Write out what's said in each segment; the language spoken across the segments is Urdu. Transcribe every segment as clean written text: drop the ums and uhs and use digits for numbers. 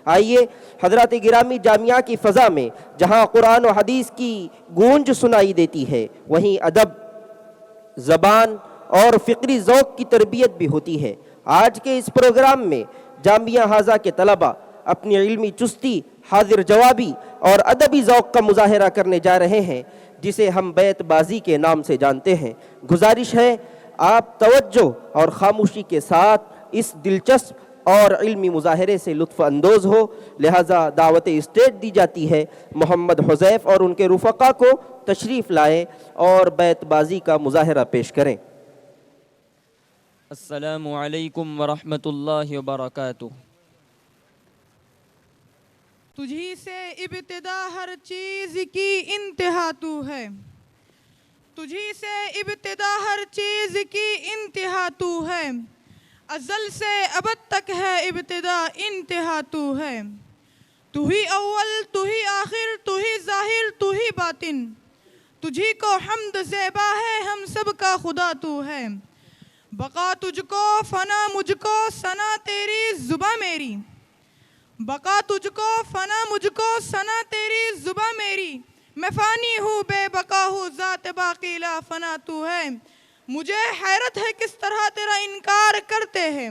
آئیے حضرات گرامی، جامعہ کی فضا میں جہاں قرآن و حدیث کی گونج سنائی دیتی ہے، وہیں ادب، زبان اور فکری ذوق کی تربیت بھی ہوتی ہے۔ آج کے اس پروگرام میں جامعہ ہاضہ کے طلبہ اپنی علمی چستی، حاضر جوابی اور ادبی ذوق کا مظاہرہ کرنے جا رہے ہیں، جسے ہم بیت بازی کے نام سے جانتے ہیں۔ گزارش ہے آپ توجہ اور خاموشی کے ساتھ اس دلچسپ اور علمی مظاہرے سے لطف اندوز ہو، لہٰذا دعوت اسٹیج دی جاتی ہے محمد حذیف اور ان کے رفقا کو تشریف لائیں اور بیت بازی کا مظاہرہ پیش کریں۔ السلام علیکم ورحمۃ اللہ وبرکاتہ۔ تجھی سے ابتدا ہر چیز کی انتہا تو ہے، تجھی سے ابتدا ہر چیز کی انتہا تو ہے، ازل سے ابد تک ہے ابتدا انتہا تو ہے، تو ہی اول تو ہی آخر تو ہی ظاہر تو ہی باطن، تجھی کو حمد زیبا ہے ہم سب کا خدا تو ہے، بقا تجھ کو فنا مجھ کو ثنا تیری زباں میری، بقا تجھ کو فنا مجھ کو ثنا تیری زباں میری، میں فانی ہوں بے بقا ہوں ذات باقی لا فنا تو ہے، مجھے حیرت ہے کس طرح تیرا انکار کرتے ہیں،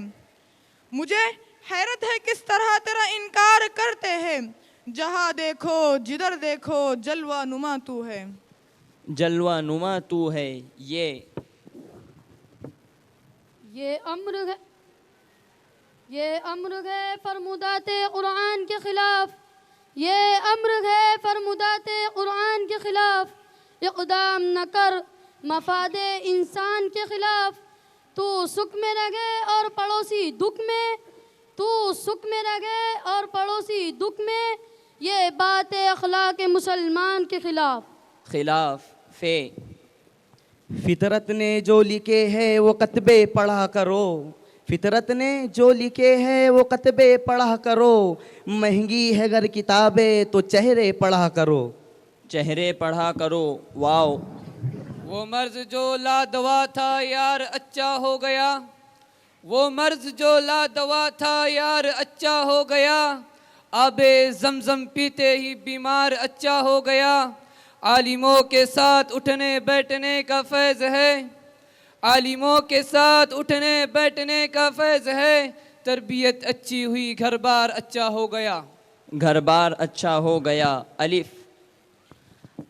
مجھے حیرت ہے کس طرح تیرا انکار کرتے ہیں، جہاں دیکھو جدھر دیکھو جلوہ نما تو ہے۔ جلوہ نما تو ہے، یہ امر ہے فرمودات قرآن کے خلاف، یہ امر ہے فرمودات قرآن کے خلاف، اقدام نہ کر مفاد انسان کے خلاف، تو سکھ میں رگے اور پڑوسی دکھ میں، تو سکھ میں رگے اور پڑوسی دکھ میں، یہ بات اخلاق مسلمان کے خلاف۔ فطرت نے جو لکھے ہیں وہ کتبے پڑھا کرو، فطرت نے جو لکھے ہیں وہ کتبے پڑھا کرو، مہنگی ہے اگر کتابیں تو چہرے پڑھا کرو، چہرے پڑھا کرو۔ واو! وہ مرض جو لا دوا تھا یار اچھا ہو گیا، وہ مرض جو لا دوا تھا یار اچھا ہو گیا، آب زمزم پیتے ہی بیمار اچھا ہو گیا، عالموں کے ساتھ اٹھنے بیٹھنے کا فیض ہے، عالموں کے ساتھ اٹھنے بیٹھنے کا فیض ہے، تربیت اچھی ہوئی گھر بار اچھا ہو گیا، گھر بار اچھا ہو گیا۔ الف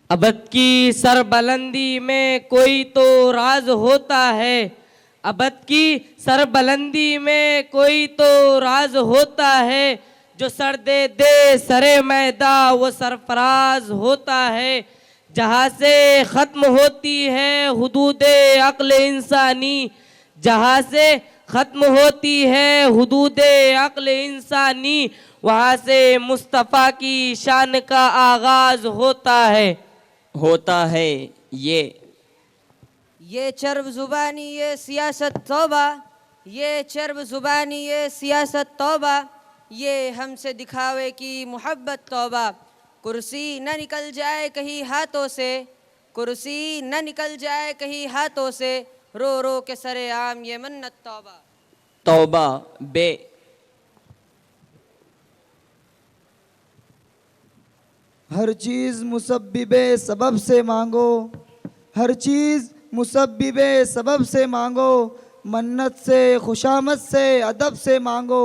ابد کی سربلندی میں کوئی تو راز ہوتا ہے، ابد کی سربلندی میں کوئی تو راز ہوتا ہے، جو سر دے دے سرے میداں وہ سرفراز ہوتا ہے، جہاں سے ختم ہوتی ہے حدود عقل انسانی، جہاں سے ختم ہوتی ہے حدود عقل انسانی، وہاں سے مصطفیٰ کی شان کا آغاز ہوتا ہے۔ یہ چرب زبانی یہ سیاست توبہ، یہ چرب زبانی یہ سیاست توبہ، یہ ہم سے دکھاوے کی محبت توبہ، کرسی نہ نکل جائے کہیں ہاتھوں سے، کرسی نہ نکل جائے کہیں ہاتھوں سے، رو رو کے سر عام یہ منت توبہ۔ توبہ بے ہر چیز مسبب سبب سے مانگو، ہر چیز مسبب سبب سے مانگو، منت سے خوشامد سے ادب سے مانگو،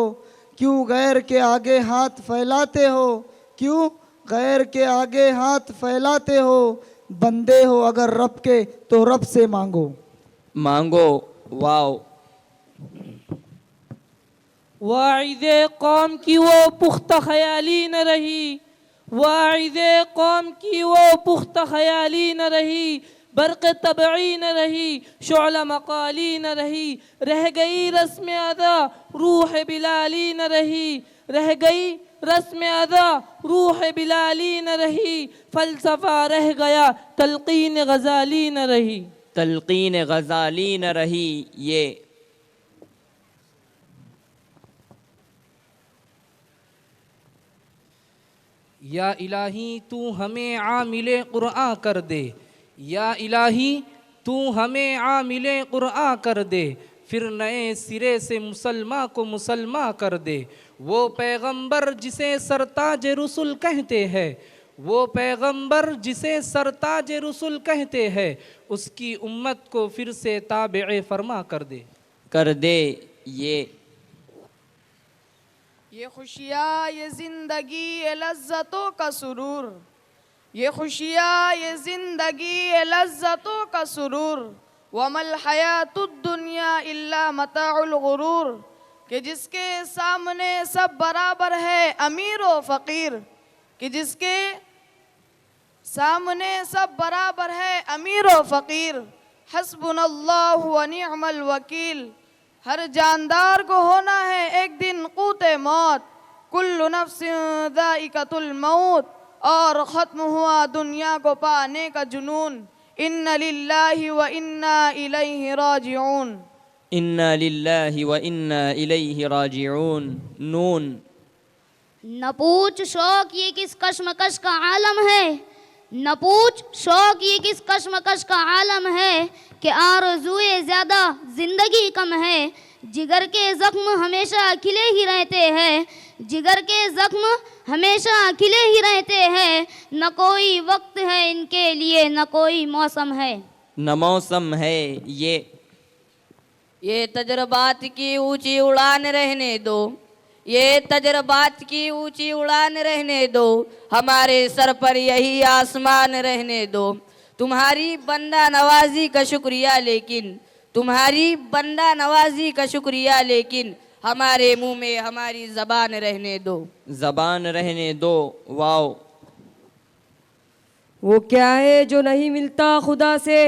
کیوں غیر کے آگے ہاتھ پھیلاتے ہو، کیوں غیر کے آگے ہاتھ پھیلاتے ہو، بندے ہو اگر رب کے تو رب سے مانگو۔ واو! واعظ قوم کی وہ پختہ خیالی نہ رہی، واعظ قوم کی وہ پختہ خیالی نہ رہی، برق طبعی نہ رہی، شعلہ مقالی نہ رہی، رہ گئی رسم ادا روح بلالی نہ رہی، رہ گئی رسم ادا روح بلالی نہ رہی، فلسفہ رہ گیا تلقین غزالی نہ رہی، تلقین غزالی نہ رہی۔ یا الہی تو ہمیں عامل قرآن کر دے، یا الہی تو ہمیں عامل قرآن کر دے، پھر نئے سرے سے مسلماں کو مسلماں کر دے، وہ پیغمبر جسے سرتاج رسول کہتے ہیں، وہ پیغمبر جسے سرتاج رسول کہتے ہیں، اس کی امت کو پھر سے تابع فرما کر دے یہ خوشیاں یہ زندگی یہ لذتوں کا سرور، یہ خوشیاں یہ زندگی یہ لذتوں کا سرور، وَمَا الْحَيَاةُ الدُّنْيَا إِلَّا مَتَاعُ الْغُرُورِ، کہ جس کے سامنے سب برابر ہے امیر و فقیر، کہ جس کے سامنے سب برابر ہے امیر و فقیر، حسبنا اللہ ونعم الوکیل، ہر جاندار کو ہونا ہے ایک دن قوت موت، کل نفس ذائقۃ الموت، اور ختم ہوا دنیا کو پانے کا جنون، ان للہ و انا الیہ راجعون، انا للہ و انا الیہ راجعون۔ نون۔ نہ پوچھ شوق یہ کس کشمکش کا عالم ہے، نہ پوچھ شوق یہ کس کشمکش کا عالم ہے، کہ آرزوئے زیادہ زندگی کم ہے، جگر کے زخم ہمیشہ کھلے ہی رہتے ہیں، جگر کے زخم ہمیشہ کھلے ہی رہتے ہیں، نہ کوئی وقت ہے ان کے لیے نہ کوئی موسم ہے، نہ موسم ہے۔ یہ تجربات کی اونچی اڑان رہنے دو، یہ تجربات کی اونچی اڑان رہنے دو، ہمارے سر پر یہی آسمان رہنے دو، تمہاری بندہ نوازی کا شکریہ لیکن، تمہاری بندہ نوازی کا شکریہ لیکن، ہمارے منہ میں ہماری زبان رہنے دو، زبان رہنے دو۔ واو۔ وہ کیا ہے جو نہیں ملتا خدا سے،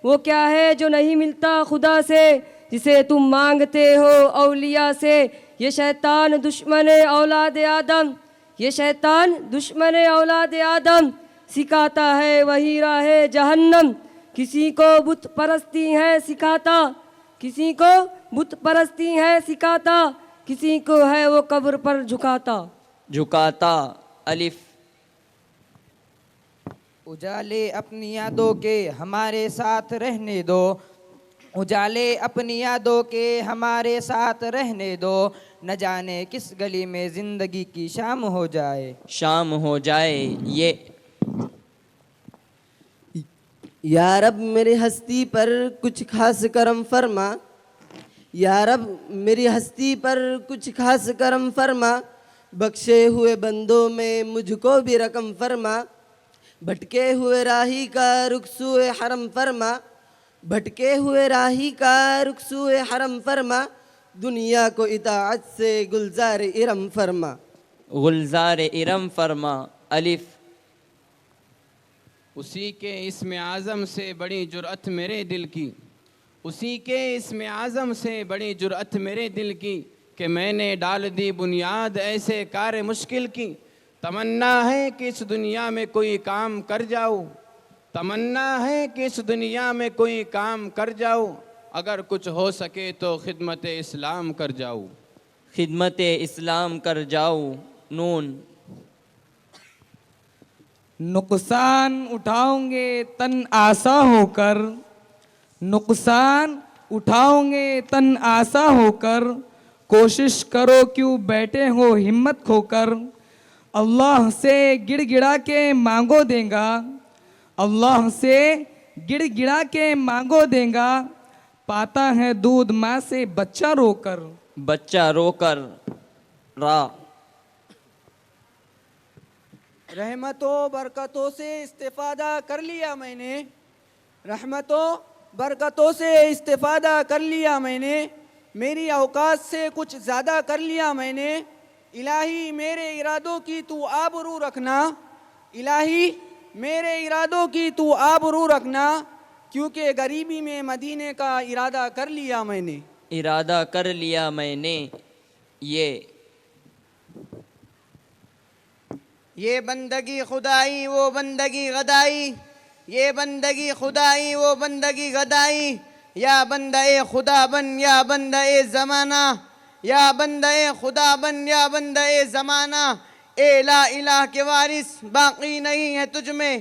وہ کیا ہے جو نہیں ملتا خدا سے، جسے تم مانگتے ہو اولیاء سے، یہ شیطان دشمن اولاد آدم، یہ شیطان دشمن اولاد آدم، سکھاتا ہے وہی راہ جہنم، کسی کو بت پرستی ہے سکھاتا، کسی کو بت پرستی ہے سکھاتا، کسی کو ہے وہ قبر پر جھکاتا۔ الف۔ اجالے اپنی یادوں کے ہمارے ساتھ رہنے دو، اجالے اپنی یادوں کے ہمارے ساتھ رہنے دو، نہ جانے کس گلی میں زندگی کی شام ہو جائے، شام ہو جائے۔ یہ یا رب میری ہستی پر کچھ خاص کرم فرما، یا رب میری ہستی پر کچھ خاص کرم فرما، بخشے ہوئے بندوں میں مجھ کو بھی رقم فرما، بھٹکے ہوئے راہی کا رخ سوئے حرم فرما، بھٹکے ہوئے راہی کا رخ سوئے حرم فرما، دنیا کو اطاعت سے گلزار ارم فرما، گلزار ارم فرما۔ الف۔ اسی کے اسم اعظم سے بڑی جرأت میرے دل کی، اسی کے اسم اعظم سے بڑی جرأت میرے دل کی، کہ میں نے ڈال دی بنیاد ایسے کار مشکل کی، تمنا ہے کہ اس دنیا میں کوئی کام کر جاؤ، تمنا ہے کہ اس دنیا میں کوئی کام کر جاؤ، اگر کچھ ہو سکے تو خدمت اسلام کر جاؤ، خدمت اسلام کر جاؤ۔ نون۔ نقصان اٹھاؤں گے تن آسا ہو کر، نقصان اٹھاؤں گے تن آسا ہو کر، کوشش کرو کیوں بیٹھے ہو ہمت کھو کر، اللہ سے گڑ گڑا کے مانگو دیں گا، اللہ سے گڑ گڑا کے مانگو دیں گا، پاتا ہے دودھ ماں سے بچہ رو کر، بچہ رو کر۔ را۔ رحمتوں برکتوں سے استفادہ کر لیا میں نے، رحمتوں برکتوں سے استفادہ کر لیا میں نے، میری اوقات سے کچھ زیادہ کر لیا میں نے، الہی میرے ارادوں کی تو آبرو رکھنا، الہی میرے ارادوں کی تو آبرو رکھنا، کیونکہ غریبی میں مدینے کا ارادہ کر لیا میں نے، ارادہ کر لیا میں نے۔ یہ بندگی خدائی وہ بندگی غدائی، یہ بندگی خدائی وہ بندگی غدائی، یا بندہ خدا بن یا بندہ زمانہ، یا بندہ خدا بن یا بندہ زمانہ، اے لا الہ کے وارث باقی نہیں ہے تجھ میں،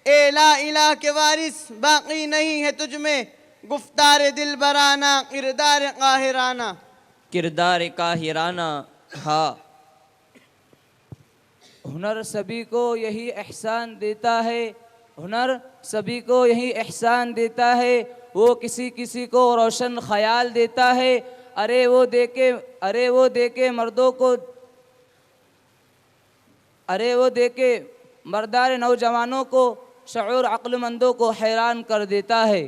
اے لا الہ کے وارث باقی نہیں ہے تجھ میں، گفتار دل برانہ کردار قاہرانہ، کردار قاہرانہ۔ ہاں۔ ہنر سبھی کو یہی احسان دیتا ہے، ہنر سبھی کو یہی احسان دیتا ہے، وہ کسی کسی کو روشن خیال دیتا ہے، ارے وہ دے کے مردوں کو، ارے وہ دے کے مردار نوجوانوں کو، شعور عقل مندوں کو حیران کر دیتا ہے۔